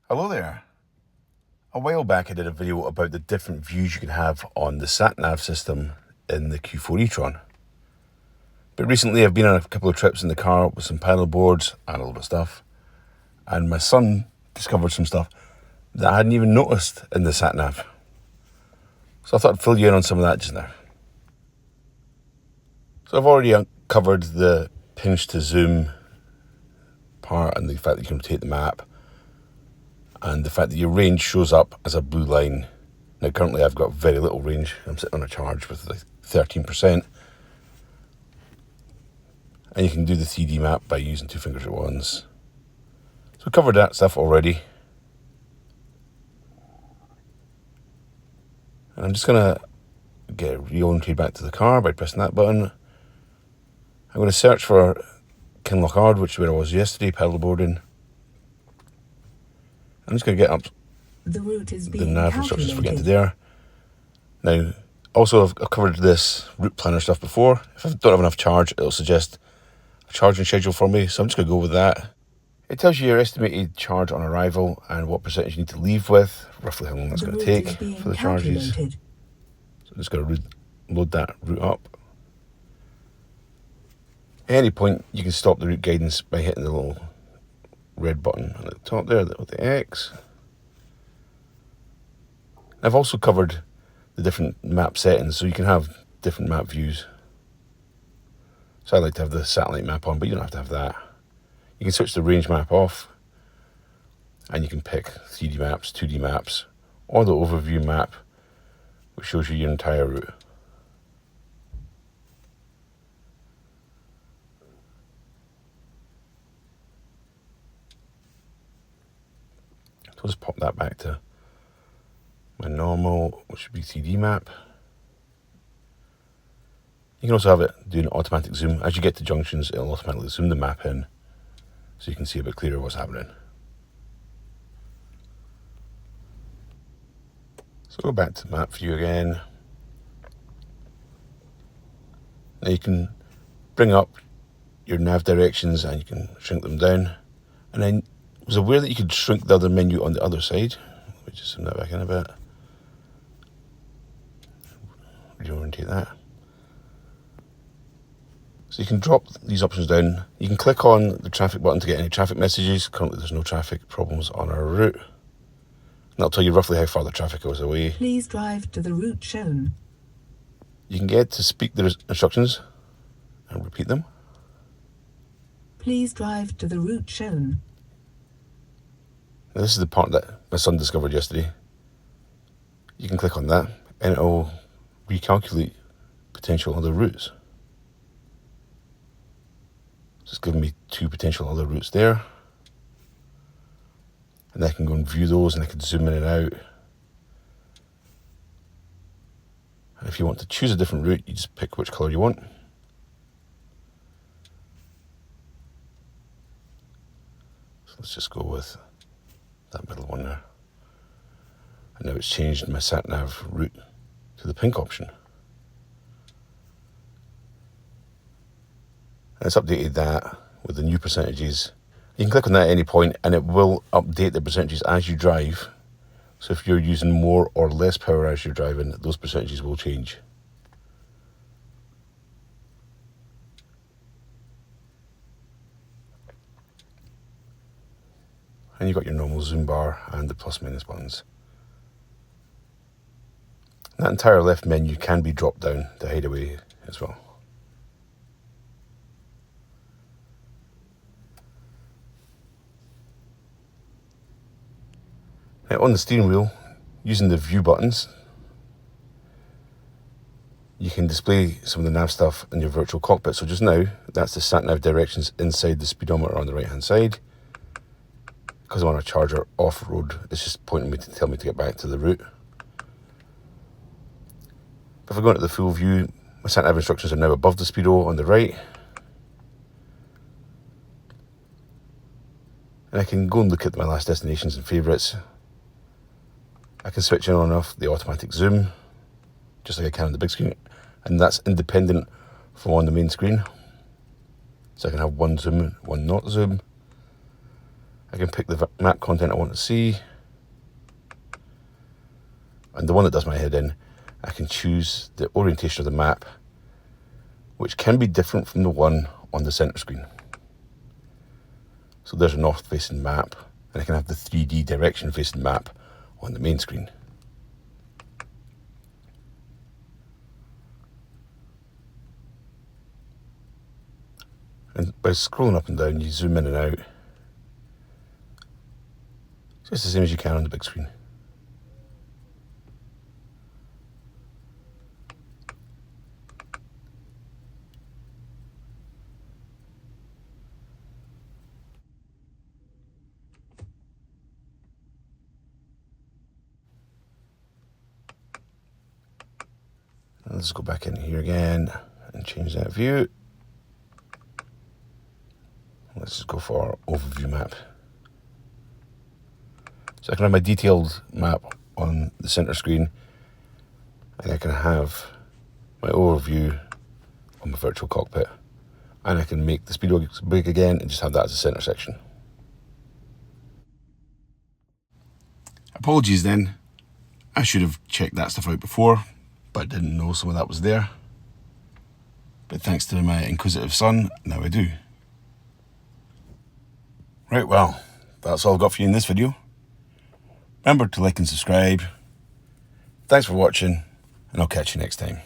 Hello there. A while back I did a video about the different views you can have on the sat-nav system in the Q4 E-Tron. But recently I've been on a couple of trips in the car with some paddle boards and a lot of stuff, and my son discovered some stuff that I hadn't even noticed in the sat-nav. So I thought I'd fill you in on some of that just now. So I've already uncovered the pinch to zoom part and the fact that you can rotate the map, and the fact that your range shows up as a blue line. Now currently I've got very little range. I'm sitting on a charge with like 13%. And you can do the 3D map by using two fingers at once. So we covered that stuff already. And I'm just going to get reoriented back to the car by pressing that button. I'm going to search for Kinlochard, which is where I was yesterday, paddleboarding. I'm just going to get up the route is being nav instructions for getting to there. Now, also I've covered this route planner stuff before. If I don't have enough charge, it'll suggest a charging schedule for me, so I'm just going to go with that. It tells you your estimated charge on arrival and what percentage you need to leave with, roughly how long that's going to take for the charges. So I'm just going to load that route up. At any point, you can stop the route guidance by hitting the little red button on the top there with the X. I've also covered the different map settings, so you can have different map views. So I like to have the satellite map on, but you don't have to have that. You can switch the range map off, and you can pick 3D maps, 2D maps, or the overview map, which shows you your entire route. So I'll just pop that back to my normal, which should be 3D map. You can also have it do an automatic zoom. As you get to junctions, it'll automatically zoom the map in, so you can see a bit clearer what's happening. So go back to map view again. Now you can bring up your nav directions and you can shrink them down. And then I was aware that you could shrink the other menu on the other side. Let me just zoom that back in a bit. Reorientate that. So you can drop these options down. You can click on the traffic button to get any traffic messages. Currently there's no traffic problems on our route. And that'll tell you roughly how far the traffic is away. Please drive to the route shown. You can get to speak the instructions and repeat them. Please drive to the route shown. Now this is the part that my son discovered yesterday. You can click on that and it'll recalculate potential other routes. So it's giving me two potential other routes there. And I can go and view those, and I can zoom in and out. And if you want to choose a different route, you just pick which colour you want. So let's just go with that middle one there. And now it's changed my sat-nav route to the pink option. And it's updated that with the new percentages. You can click on that at any point and it will update the percentages as you drive. So if you're using more or less power as you're driving, those percentages will change. And you've got your normal zoom bar and the plus minus buttons. That entire left menu can be dropped down to hide away as well. Now on the steering wheel, using the view buttons, you can display some of the nav stuff in your virtual cockpit. So just now, that's the sat-nav directions inside the speedometer on the right hand side. Because I'm on a charger off-road, it's just pointing me to tell me to get back to the route. But if I go into the full view, my sat-nav instructions are now above the speedo on the right. And I can go and look at my last destinations and favourites. I can switch on and off the automatic zoom, just like I can on the big screen, and that's independent from on the main screen. So I can have one zoom, one not zoom. I can pick the map content I want to see. And the one that does my head in, I can choose the orientation of the map, which can be different from the one on the center screen. So there's a north-facing map, and I can have the 3D direction-facing map on the main screen. And by scrolling up and down, you zoom in and out, just the same as you can on the big screen. Let's go back in here again and change that view. Let's just go for our overview map. So I can have my detailed map on the center screen, and I can have my overview on my virtual cockpit, and I can make the speedo big again and just have that as a center section. Apologies then, I should have checked that stuff out before, but I didn't know some of that was there. But thanks to my inquisitive son, now I do. Right, well, that's all I've got for you in this video. Remember to like and subscribe. Thanks for watching, and I'll catch you next time.